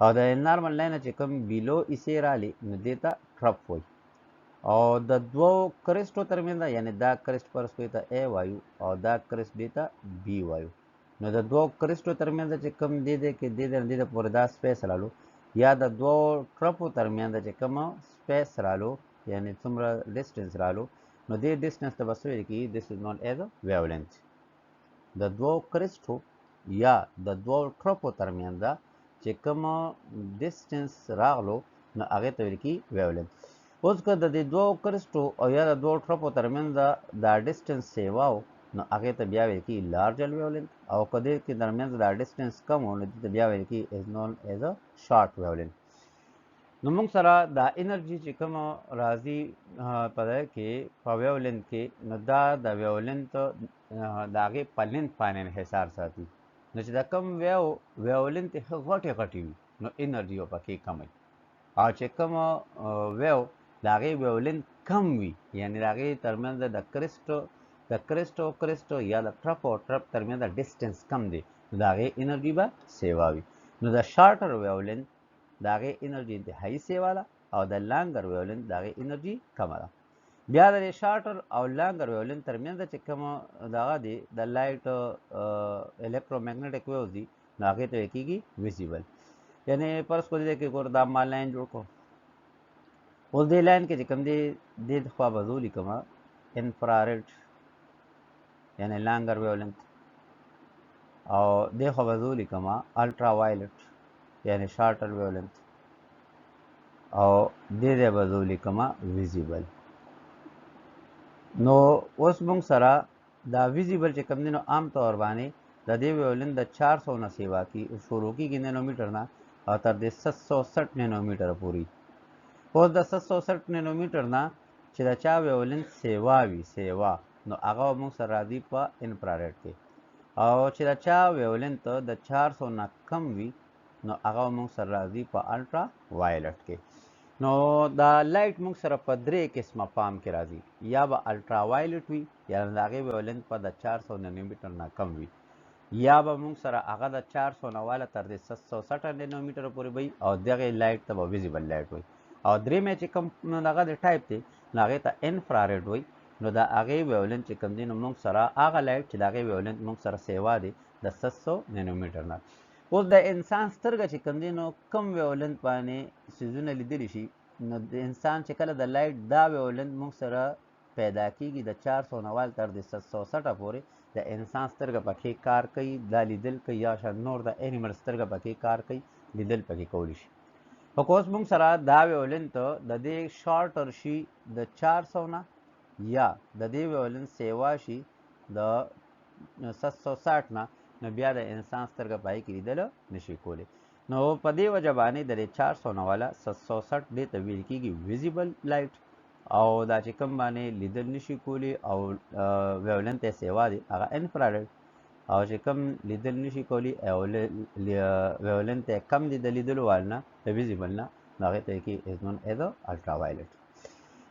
او د نارمل لاین نه چې کوم بیلو حصې رالي نو دې ته ټرپ وایي. او د دوو کرسټو ترمنځ یعنې دا کرسټ فرض کړئ ته A وایو او دا کرسټ دې ته B وایو، نو د دوو کرسټو ترمنځ چې کوم دې کې دې پورې دا سپیس رالو، یا د دوو ټرپو ترمنځ چې کوم سپیس رالو یعنې څومره ډسټنس رالو نو دې ډسټنس ته به څه ویل کېږي دس از نون ایز ویولنس. د دوو کرسټو یا د دوو ټرپو ترمنځ چې کوم ډسټنس راغلو نو هغې ته ویل کېږي ویولنس. اوس که د دې دوو کرسټو او یا د دوو ټرپو ترمنځ دا ډسټنس سیوا و نو هغې ته بیا ویل کېږي لارجر ویولنت، او که دې کې ترمنځ دا ډسټنس کم و نو دې ته بیا ویل کېږي از نون ایز شارټ ویولنت. نو موږ سره دا انرژي چې کوم راځي په دې کې په ویولنت کې نو دا د ویولنت د هغې په لینت باندې انحصار ساتي، نو چې دا کوم ویولنت غټې غټې وي نو انرژي به پکې کم وي، او چې کوم ویو د هغې ویولنت کم وي یعنې د هغې ترمنځ د کرسټو یا د ټرپ او ټرپ ترمنځ د ډسټنس کم دی نو د هغې انرژي به سیوا وي. نو د شارټر ویولنت د هغې انرژي انتهایي سیوا ده او د لانګر ویولنت د هغې انرژي کمه ده. بیا د شارټر او لانګر ویولنت ترمنځ چې کوم دغه دی د لایټ الکترومګنیټک ویوز دي نو هغې ته ویل کېږي ویزیبل. یعنې فرض کو دې کې ګوره دا ما لاین جوړ کړو، اوس دې لاین کې چې کوم دی دې خوا به زه ولیکمه انفراريډ یعنی لانګر ویولنت، او دې خوا به زه ولیکمه الټرا وایلټ یعنی شارټر ویولنت، او دې ځای به زه ولیکمه ویزیبل. نو اوس موږ سره دا ویزیبل چې کوم دی نو عام طور باندې د دې ویولنت د 400 نه سیوا کی شروع کیږي نینومیټر نه او تر دې 760 نینومیټر پورې. اوس د 760 نینومیټر نه چې د چا ویولنت سیوا وي سیوا نو هغه موږ سره راځي په انفراريډ کې، او چې د چا ویولنت د 400 نه کم وي نو هغه موږ سره راځي په الټرا وایلټ کې. نو دا لایټ موږ سره په درې قسمه پام کې راځي، یا به الټرا وایلټ وي یعنی د هغې ویولنت په د 400 نینومیټر نه کم وي، یا به موږ سره هغه د 400 نه والا تر دې 760 نینومیټر پورې وي او دغې لایټ ته به ویزیبل لایټ وي. او درېمې چې کوم هغه د ټایپ دی نو هغې ته انفراريډ وي. نو د هغې ویولنت چې کوم دی نو موږ سره هغه لایټ چې د هغې ویولنت موږ سره سیوا دی د 700 نینومیټر نه. اوس د انسان سترګه چې کوم دی نو کم ویولنت باندې څیزونه لیدلی شي، نو د انسان چې کله د لایټ دا ویولنت موږ سره پیدا کیږي د 400 نه وال تر د 760 پورې د انسان سترګه پکې کار کوي، دا لیدل کوي، یا شاید نور د انیمل سترګه پکې کار کوي، لیدل پکې کولی شي. خو اوس موږ سره دا ویولنت د دې شارټر شي د 400 نه، یا د دې ویولنت سیوا شي د 760 نه، نو بیا د انسان سترګه پای کې لیدل نشي کولی. نو په دې وجه باندې د 400 نه والا 760 دې ته ویل کېږي ویزیبل لایټ، او دا چې کوم باندې لیدل نشي کولی او ویولنت یې سیوا دی هغه انفراريډ، او چې کوم لیدل نشي کولی او ویولنت یې کم دی د لیدلو وال نه د ویزیبل نه، نو هغې ته یې کې از نون ایز الټرا وایلټ.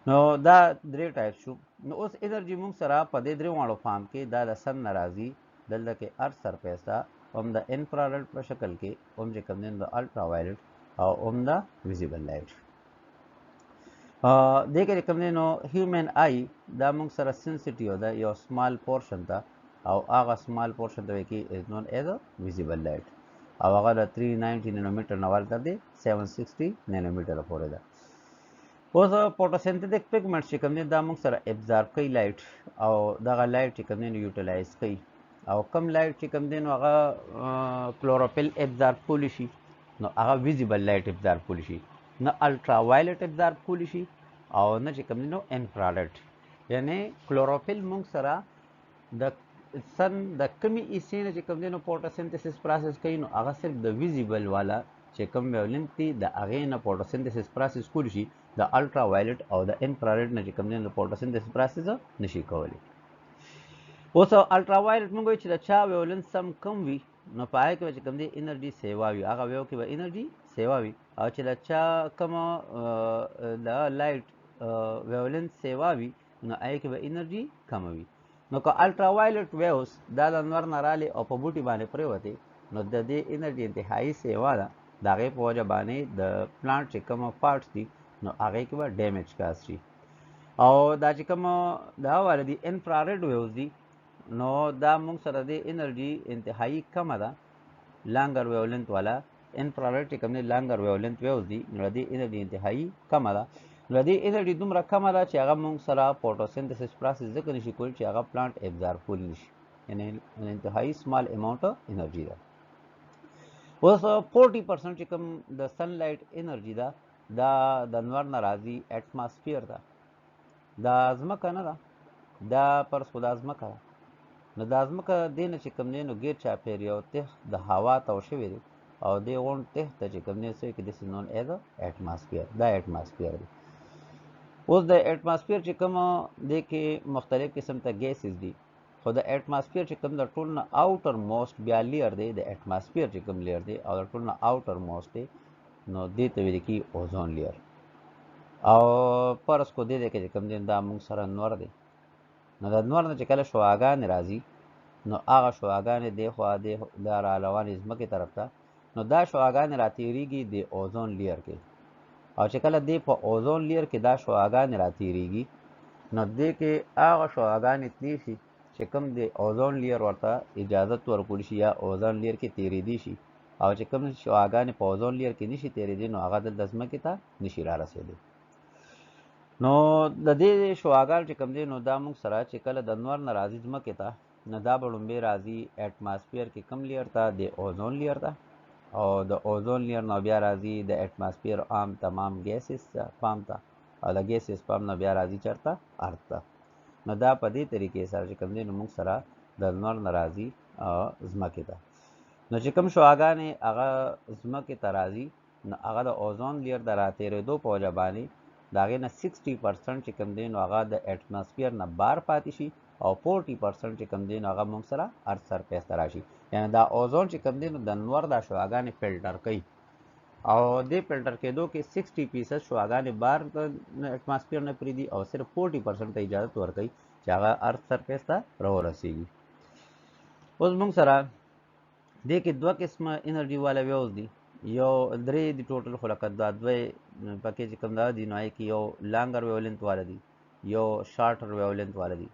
نو دا درې ټایپ شو. نو اوس انرژي موږ سره په دې درې واړو فارم کې دا د سن نه راځي، دلته کې ارث سرفیس ده، هم د انفراريډ په شکل کې، هم چې کوم دی د الټرا وایلټ او هم د ویزیبل لایټ. دې کې کوم دی نو هیومن آی دا موږ سره سنسټیو ده یو سمال پورشن ته، او هغه سمال پورشن ته وایي کې از نون ایز ویزیبل لایټ، او هغه د 390 نینومیټر نه ورته دی 760 نینومیټر پورې ده. اوس فوټوسنتھیټک پیګمنټ چې کوم دی دا موږ سره ابزارب کوي لایټ، او دغه لایټ چې کوم دی نو یوټیلایز کوي، او کم لایټ چې کوم دی نو هغه کلوروفیل ابزارب کولی شي نو هغه ویزیبل لایټ ابزارب کولی شي، نه الټرا وایلټ ابزارب کولی شي او نه چې کوم دی نو انفراريډ. یعنی کلوروفیل موږ سره د سن د کمی ایسي نه چې کوم دی نو فوټوسنتھیسس پروسس کوي، نو هغه صرف د ویزیبل والا چې کوم ویولنت دی د هغې نه فوټوسنتھیسس پروسس کولی شي، د الټرا وایلټ او د انفراريډ نه چې کوم دی نو فوټوسنتھیسس پروسس نشي کولی. اوس الټرا وایلټ موږ وایو چې د چا ویولنت سم کم وي نو په هغې کې به چې کوم دی انرژي سیوا وي، هغه ویو کې به انرژي سیوا وي، او چې د چا کومه د لایټ ویولنت سیوا وي نو هغې کې به انرژي کمه وي. نو که الټرا وایلټ ویوز دا د نور نه رالې او په بوټي باندې پرېوتې نو د دې انرژي انتهایي سیوا ده، د هغې په وجه باندې د پلانټ چې کومه پارټس دي نو هغې کې به ډیمیج کاست شي. او دا چې کومه دا والا دي انفراريډ ویوز دي نو دا موږ سره د انرژي انتهایي کمه ده، لانګر ویولنت والا انفراريډ چې کوم دی لانګر ویولنت ویوز دي نو د دې انرژي انتهایي کمه ده. نو د دې انرژي دومره کمه ده چې هغه موږ سره فوټوسنتھیسس پروسس ځکه نشي کولی چې هغه پلانټ ابزارب کولی نشي، یعنی انتهایي سمال اماونټ انرژي ده. اوس 40% چې کوم د سن لایټ انرژي ده دا د نور نه راځي اټماسفیر ده، دا ځمکه نه ده، دا فرض کړو دا ځمکه ده، نو دا ځمکه دې نه چې کوم دی نو ګیر چاپېر یو تخت د هوا تاو شوی دی، او دې غونډ تخت ته چې کوم دی څه کې دس نون ایز اټماسفیر، دا اټماسفیر دی. اوس د اټماسفیر چې کوم دی کې مختلف قسم ته ګیسز دي، خو د اټماسفیر چې کوم د ټول نه آوټر موسٹ بیا لیر دی، د اټماسفیر چې کوم لیر دی او د ټول نه آوټر موسٹ دی نو دې ته ویل کېږي اوزون لیر. او فرض کو دې کې چې کوم دی دا موږ سره نور دی، نو د نور نه چې کله شعاګانې راځي نو هغه شعاګانې دې خوا دې دا را روانې ځمکې طرف ته، نو دا شعاګانې راتېرېږي د اوزون لیر کې، او چې کله دې په اوزون لیر کې دا شعاګانې راتېرېږي نو دې کې هغه شعاګانې تللی شي چې کوم د اوزون لیر ورته اجازت ورکولی شي یا اوزون لیر کې تېرېدی شي، او چې کوم شعاګانې په اوزون لیر کې نشي تېرېدی نو هغه دلته ځمکې ته نشي را رسېدی. نو د دې شعاګان چې کوم دی نو دا موږ سره چې کله د انوار نه راځي ځمکې ته نو دا به لومبې راځي اټماسفیر کې کم لیر ته د اوزون لیر ته او د اوزون لیر نو بیا راځي د اټماسفیر عام تمام گیسز پام ته او د گیسز پام نه بیا راځي چرته ارت ته نو دا په دې طریقې سره چې کوم دی نو موږ سره د انوار نه راځي ځمکې ته نو چې کوم شعاګانې هغه ځمکې ته راځي نو هغه د اوزون لیر د راتېرېدو په وجه باندې د هغې نه 60% چې کوم دی نو هغه د اټماسفیر نه بار پاتې شي او 40% چې کوم دی نو هغه موږ سره ارث سرفیس ته راشي یعنې دا اوزون چې کوم دی نو د نور دا شعاګانې فلټر کوي او دې فلټر کېدو کې 60% شعاګانې بار د اټماسفیر نه پرېږدي او صرف 40% ته اجازت ورکوي چې هغه ارث سرفیس ته راورسېږي اوس موږ سره دې کې دوه قسمه انرژي والا ویوز دي یو درې دي ټوټل خو لکه دا دوی پکې چې کوم دا دي نو هغې کې یو لانګر ویولنت والا دي یو شارټر ویولنت والا دي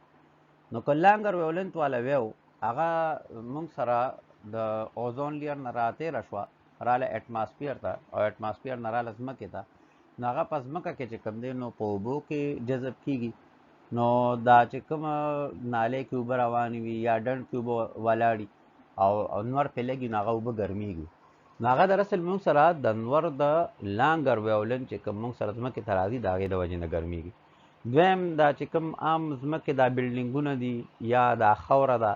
نو که لانګر ویولنت والا ویو هغه موږ سره د اوزون لیر نه راتېره شوه راله اټماسفیر ته او اټماسفیر نه راله ځمکې ته نو هغه په ځمکه کې چې کوم دی نو په اوبو کې جذب کېږي نو دا چې کومه نالې کې اوبه روانې وي یا ډنډ کې اوبه ولاړي او انور پې لګي نو هغه اوبه ګرمېږي نو هغه دراصل موږ سره د انور د لانګر ویولن چې کوم موږ سره ځمکې ته راځي د هغې د وجې نه ګرمېږي دویم دا چې کوم عام ځمکې دا بلډینګونه دي یا دا خاوره ده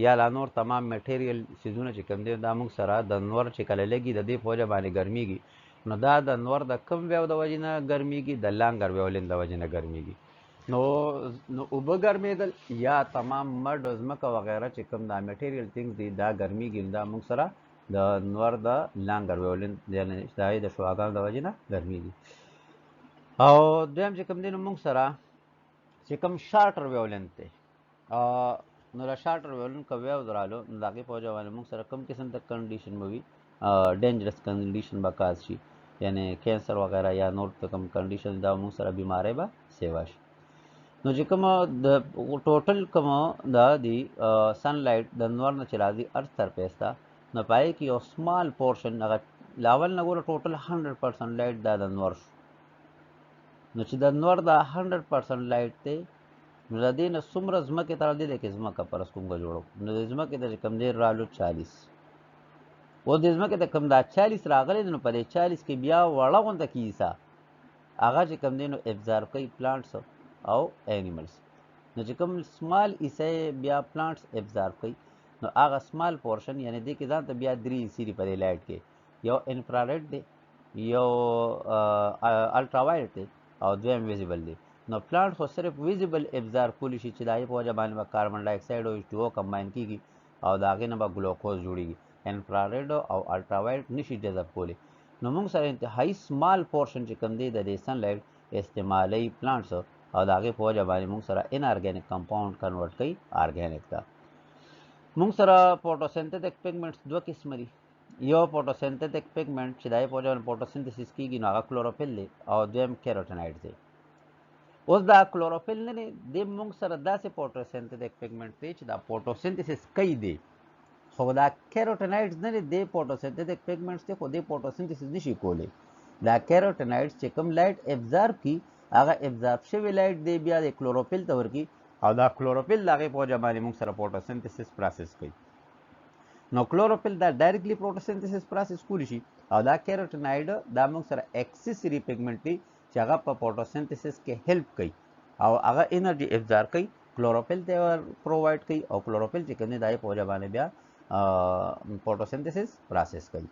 یا لا نور تمام میټیریل څیزونه چې کوم دی دا موږ سره د انور چې کله لګي د دې په وجه باندې ګرمېږي نو دا د انور د کم ویو د وجې نه ګرمېږي د لانګر ویولن د وجې نه ګرمېږي نو اوبه ګرمېدل یا تمام مډ ځمکه وغیره چې کوم دا میټیریل تھنګز دي دا ګرمېږي دا موږ سره د نور د لانګر ویولن یعنې د شعاګانو د وجې نه ګرمېږي او دویم چې کوم دی نو موږ سره چې کوم شارټر ویولنت دی نو د شارټر ویولنت که ویوز رالو نو د هغې په وجه باندې موږ سره کوم قسم د کنډیشن به وي ډینجرس کنډیشن به کاز شي یعنې کینسر وغیره یا نور کوم کنډیشن دا موږ سره بیماری به سیوا شي نو چې کومه د ټوټل کومه دا دی سن لایټ د نور نه چې راځي ارث سرفیس ته نو په هغې کې یو سمال پورشن هغه لاول نه ګوره ټوټل 100% لایټ دا د نور شو نو چې د نور دا 100% لایټ دی نو د دې نه څومره ځمکې ته راځي دی کې ځمکه فرض کوم به جوړو نو د ځمکې ته چې کوم دی رالو 40 اوس د ځمکې ته کوم دا 40 راغلی دی نو په دې 40 کې بیا وړه غونته کیسه هغه چې کوم دی نو ابزارب کوي پلانټس او انیملز نو چې کوم سمال ایسه بیا پلانټس ابزارب کوي نو هغه سمال پورشن یعنی دې کې ځان ته بیا درې سیری په دې لایټ کې یو انفراریډ دی یو الټرا وایلټ دی او دویم ویزیبل دی نو پلانټ خو صرف ویزیبل ابزارب کولی شي چې د هغې په وجه باندې به کاربن ډای اکساید او H2O کمباین کېږي او د هغې نه به ګلوکوز جوړېږي انفراریډ او الټرا وایلټ نشي جذب کولی نو موږ سره انتهایی سمال پورشن چې کوم دی د دې سن لایټ استعمالوي پلانټس او د هغې په وجه باندې موږ سره ان ارګینک کمپاوند کنورټ کوي ارګینک ته موږ سره فوټوسنتھیټک پیګمنټس دوه قسمه دي یو فوټوسنتھیټک پیګمنټ چې د هغې په وجه باندې فوټوسنتھیسس کېږي نو هغه کلوروفل دی او دویم کیروټینایډ دی اوس دا کلوروفل نه دی د موږ سره داسې فوټوسنتھیټک پیګمنټ دی چې دا فوټوسنتھیسس کوي دی خو دا کیروټینایډز نه دی د فوټوسنتھیټک پیګمنټس دی خو د فوټوسنتھیسس نشي کولی دا کیروټینایډز چې کوم لایټ ابزارب کړي هغه ابزارب شوی لایټ دی بیا د کلوروفل ته ورکړي او دا کلوروفل د هغې په وجه باندې موږ سره فوټوسنتھیسس پروسس کوي نو کلوروفل دا ډایرکټلی فوټوسنتھیسس پروسس کولی شي او دا کیروټینایډ دا موږ سره ایکسیسري پیګمنټ دی چې هغه په فوټوسنتھیسس کې هیلپ کوي او هغه انرژي ابزارب کوي کلوروفل ته پرووایډ کوي او کلوروفل چې کوم دی د هغې په وجه باندې بیا فوټوسنتھیسس پروسس کوي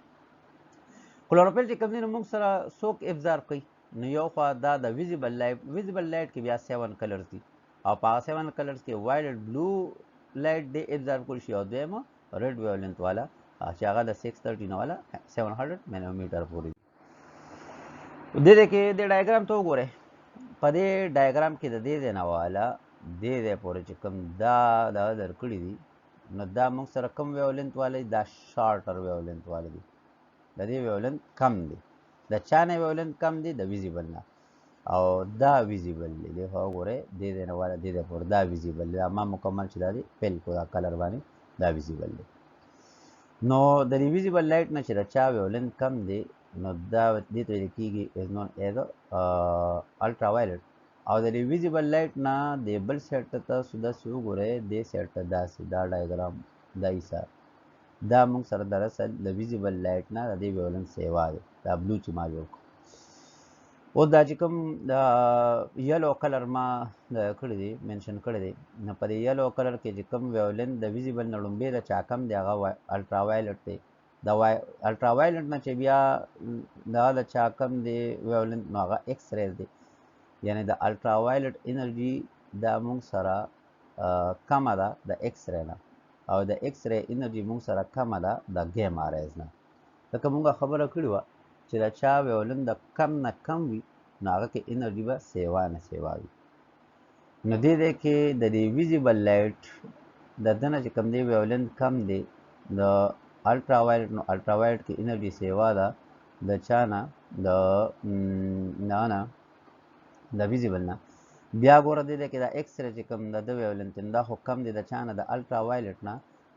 کلوروفل چې کوم دی نو موږ سره څوک ابزارب کوي نو یو خوا دا د ویزیبل لایټ کې بیا 7 کلرز دي او په هغه 7 کلرز کې وایلټ بلو لایټ دی ابزارب کولی شي او دویمه ریډ ویولنت والا چې هغه د 613 والا 700 مینومیټر پورې دي دې کې د ډایګرام ته وګورئ په دې ډایګرام کې د دې نه والا دې پورې چې کوم دا درکړي دي نو دا موږ سره کوم ویولنت والا دا شارټر ویولنت والا دي د دې ویولنت کم دی د چا نه ویولنت کم دی د ویزیبل نه او دا ویزیبل دی دې خو وګورئ دې نه والا دې پورې دا ویزیبل دی ما مکمل چې دا دی پیل کو دا کلر باندې دا ویزیبل دی نو د دې ویزیبل لایټ نه چې د چا ویولنت کم دی نو دا دې ته کېږي از نون ایز الټرا وایلټ او د ویزیبل لایټ نه د بل سیټ ته سودا سو ګورې د سیټ داسې دا ډایګرام دا ایسا دا موږ سره دراصل د ویزیبل لایټ نه د ویولنس سیوا دی دا بلو چې ما جوړ او دا چې کوم د یلو کلر ما کړی دی منشن کړی دی نو په دې یلو کلر کې چې کوم ویولن د ویزیبل نه لومبې د چا کم دی هغه الټرا وایلټ دی د الټرا وایلټ نه چې بیا دا د چا کم دی ویولن نو هغه ایکس ریز دی یعنی د الټرا وایلټ انرژي دا موږ سره کمه ده د ایکس ری نه او د ایکس ری انرژي موږ سره کمه ده د ګیما ریز نه لکه موږ خبره کړې وه چې د چا ویولن د کم نه کم وي نو هغه کې انرژي به سیوا نه سیوا وي نو دې دی کې د دې ویزیبل لایټ د ده نه چې کوم دی ویولن کم دی د الټرا وایلټ نو الټرا وایلټ کې انرژي سیوا ده د چا نه نه د ویزیبل نه بیا ګوره دې کې دا ایکس ری چې کوم د ویولن دا خو کم دی د چا نه د الټرا وایلټ نه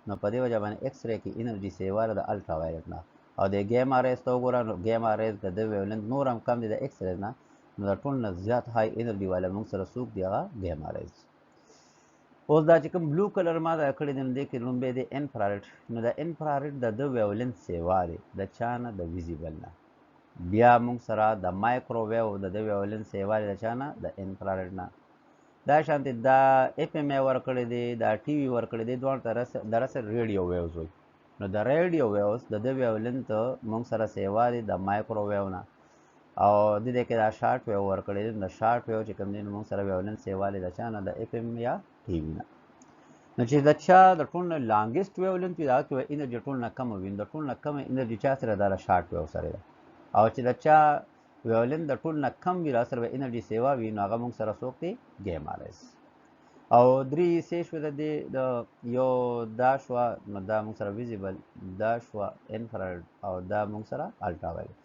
نو په دې وجه باندې ایکس ری کې انرژي سیوا ده د الټرا وایلټ نه او د ګیما ریز ته وګوره نو ګیما ریز د ویولن نور هم کم دی د ایکس ری نه نو د ټول نه زیات های انرژي والا موږ سره څوک دی هغه ګیما ریز اوس دا چې کوم بلو کلر ما دا کړی دی نو دې کې لومبې دی انفرارټ نو د انفرارټ د ویولن سیوا دی د چا نه د ویزیبل نه بیا موږ سره د مایکروویو د ویولن سیوا دی د چا نه د انفرارټ نه دا شانتې دا اف ام ای ورکړی دی دا ټي وي ورکړی دی دواړه دراصل ریډیو ویوز وي نو د ریډیو ویوز د ویولن ته موږ سره سیوا دی د مایکروویو نه او د دې کې دا شارټ ویو ورکړی دی د شارټ ویو چې کوم دی موږ سره ویولن سیوا دی د چا نه د اف ام یا ټي وي نه نو چې د چا د ټول نه لانګیسټ ویولن وي هغه کې انرژي ټول نه کمه وي د ټول نه کمه انرژي چا سره دا شارټ ویو سره ده او چې د چا ویولن د ټول نه کم وي را سره انرژي سیوا وي نو هغه موږ سره څوک دی ګیما ریز او درې حصې شوې د دې د یو دا شوه نو دا موږ سره ویزیبل دا شوه انفرارټ او دا موږ سره الټرا وایلټ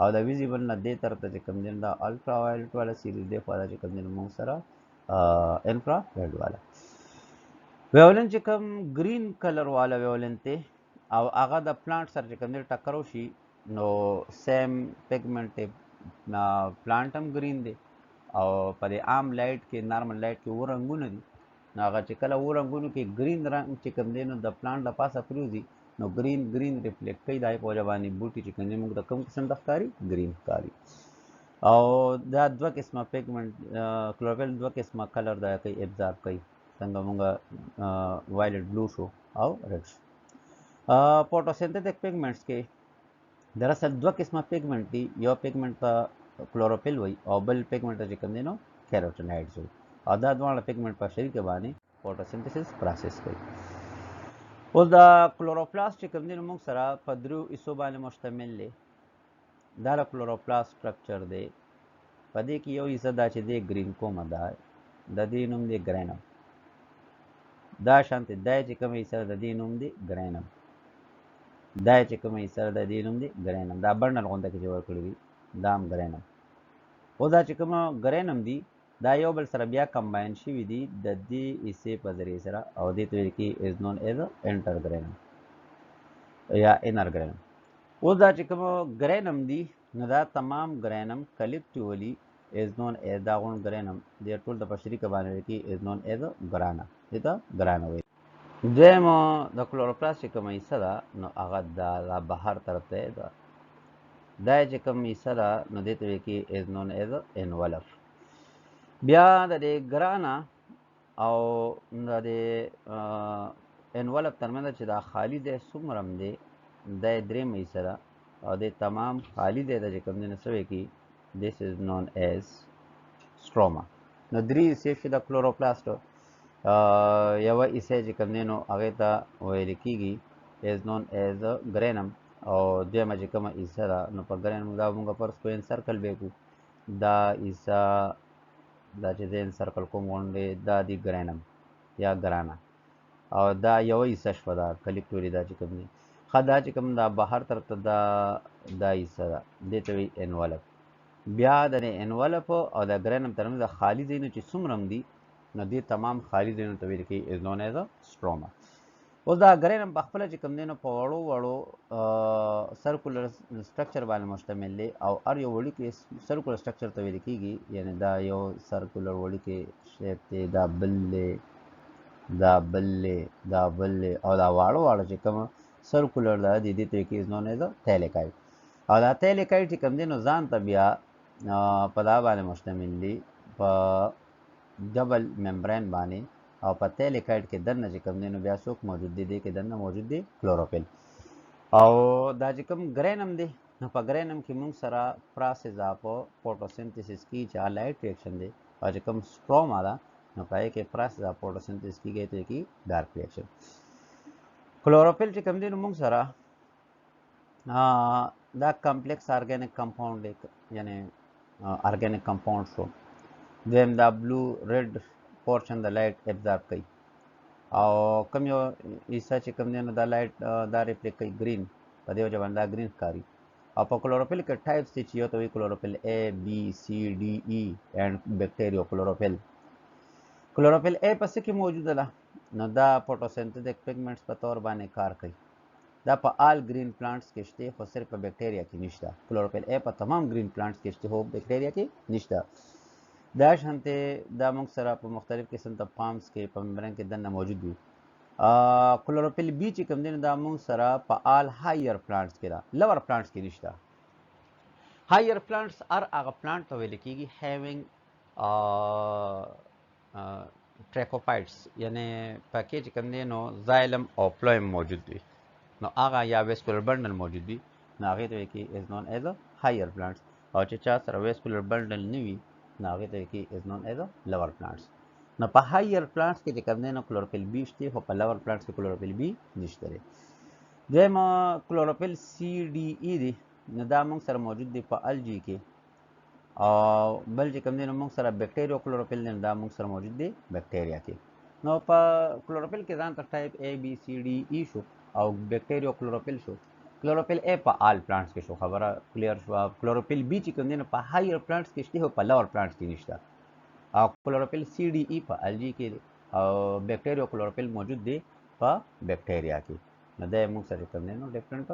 او د ویزیبل نه دې طرف ته چې کوم دی دا الټرا وایلټ والا سیریز دی خوا دا چې کوم دی موږ سره انفرا ریډ والا ویولن چې کوم ګرین کلر والا ویولن دی او هغه د پلانټ سره چې کوم دی ټکر وشي نو سیم پیګمنټ پلانټ هم ګرین دی او په دې عام لایټ کې نارمل لایټ کې و رنګونه دي نو هغه چې کله و رنګونو کې ګرین رنګ چې کوم دی نو د پلانټ د پاسه پریوځي نو ګرین ریفلیکټ کوي دا په وجه باندې بوټي چې کوم دی موږ د کوم قسم د ښکاري ګرین ښکاري او دا دوه قسمه پیګمنټ کلوروفیل دوه قسمه کلر دا کوي ابزارب کوي څنګه موږ وایلټ بلو شو او ریډ شو فوټوسنتھیټک پیګمنټس کې دراصل دوه قسمه پیګمنټ دي یو پیګمنټ ته کلوروفیل وایي او بل پیګمنټ ته چې کوم دی نو کیروټینایډز وایي او دا دواړه پیګمنټ په شریکه باندې فوټوسنتھیسس پروسس کوي اوس دا کلوروپلاست چې کوم دی نو موږ سره په درو حصو باندې مشتمل دی دا د کلوروپلاست سټرکچر دی په دې کې یو حصه دا چې دی ګرین کومه ده د دې نوم دی ګرینم دا شانتې دا چې کومه حصه د دې نوم دی ګرینم دا چې کومه حصه د دې نوم دی ګرینم دا برنل غونډه کې جوړ کړی دی دا هم ګرینم او دا چې کومه ګرینم دی دا یو بل سره بیا کمباین شوي دي د دې حصې په ذریعې سره او دې ته ویل کېږي از نون ایز انټر ګرینم یا انر ګرینم اوس دا چې کومه ګرینم دي نو دا تمام ګرینم کلیکټیولی از نون ایز دا غون ګرینم دې ټول د په شریکه باندې ویل کېږي از نون ایز ګرانا دې ته ګرانا وایي دویمه د کلوروپلاست چې کومه حصه ده نو هغه دا بهر طرف ته ده دا چې کوم حصه ده نو دې ته ویل کېږي از نون ایز انولف بیا د دې ګرانا او د دې انولپ ترمنځ چې دا خالی دی څومره هم دی دا درېیمه حصه ده او د تمام خالی دی د چې کوم دی نو څه وایي کېږي this is known as stroma نو درې حصې شوې د کلوروپلاست یوه حصه چې کوم دی نو هغې ته ویل کېږي is known as ګرینم او دویمه چې کومه حصه ده نو په ګرینم دا موږ فرض کړو انسرکل به کړو دا حصه دا چې دی انسرکل کوم غونډې دا دی ګرینم یا ګرانا او دا یوه حصه شوه دا کلیکټوري دا چې کوم دی ښه دا چې کوم دا بهر طرف ته دا حصه ده دې ته وایي انولپ بیا د انولپ او د ګرینم ترمنځ د خالي ځایونه چې څومره هم دي نو دې تمام خالي ځایونو ته ویل کېږي از نون ایز سټروما اوس دا ګرینم په خپله چې کوم دی نو په وړو وړو سرکولر سټرکچر باندې مشتمل دی او هر یو وړوکی سرکولر سټرکچر ته ویل کېږي، یعنی دا یو سرکولر وړوکی شیپ دی، دا بل دی، دا بل دی، دا بل دی، او دا واړه واړه چې کوم سرکولر دا دي دې ته کېږي نو نه دا تیلیکایډ. او دا تیلیکایډ چې کوم دی نو ځان ته بیا په دا باندې مشتمل دی، په ډبل ممبرین باندې، او په تیلیکایډ کې دننه چې کوم دی نو بیا څوک موجود دی، دې کې دننه موجود دی کلوروفیل. او دا چې کوم ګرینم دی نو په ګرینم کې موږ سره پروسس اف فوټوسنتھسس کی چې لایټ ریاکشن دی، او چې کوم سټروما ده نو په هغې کې پروسس اف فوټوسنتھسس کیږي ته کې ډارک ریاکشن. کلوروفیل چې کوم دی نو موږ سره دا کمپلیکس ارګینیک کمپاوند دی، یعنی ارګینیک کمپاوند شو. دویم دا بلو ریډ پورشن د لایټ ابزارب کوي، او کوم یو حصہ چې کوم دی نو دا لایټ دا ریفلیکټ کوي ګرین، په دې وجه باندې دا ګرین ښکاري. او په کلوروفیل کې ټایپس دي چې یو ته وایي کلوروفیل A B C D E اینڈ بیکټیریو کلوروفیل. کلوروفیل A په څه کې موجوده ده نو دا فوټوسنتھیټک پیګمنټس په طور باندې کار کوي. دا په آل گرین پلانټس کې شته خو صرف په بیکټیریا کې نشته. کلوروفیل A په تمام گرین پلانټس کې شته خو بیکټیریا کې نشته. دا شانته دا موږ سره په مختلف قسم د پامز کې په ممبرین کې دننه موجود وي. کلوروفیل B چې کوم دی نو دا موږ سره په آل هایر پلانټس کې ده، لور پلانټس کې نشته. هایر پلانټس هر هغه پلانټ ته ویل کېږي هیوینګ ټریکوفایټس، یعنی پکې چې کوم دی نو زایلم او فلویم موجود وي، نو هغه یا ویسکولر بنډل موجود وي نو هغې ته ویل کېږي از نون ایز هایر پلانټس. او چې چا سره ویسکولر بنډل نه وي نو هغې ته ویل کېږي از نون ایز لور پلانټس. نو په هایر پلانټس کې چې کوم دی نو کلوروفیل B شته خو په لور پلانټس کې کلوروفیل B نشته دی. دویم کلوروفیل CDE دی، نو دا موږ سره موجود دی په الجی کې، او بل چې کوم دی نو موږ سره بیکټیریو کلوروفیل دی، دا موږ سره موجود دی بیکټیریا کې. نو په کلوروفیل کې ځان ته ټایپ A B C D E شو، او بیکټیریو کلوروفیل شو. کلوروفیل A په آل پلانټس کې شو، خبره کلیر شو. کلوروفیل B چې کوم دی نو په هایر پلانټس کې شته خو په لور پلانټس کې نشته. او کلوروفیل CDE په الجی کې دی، او بیکټیریو کلوروفیل موجود دی په بیکټیریا کې. نو دا موږ سره کوم دی نو ډیفرنٹ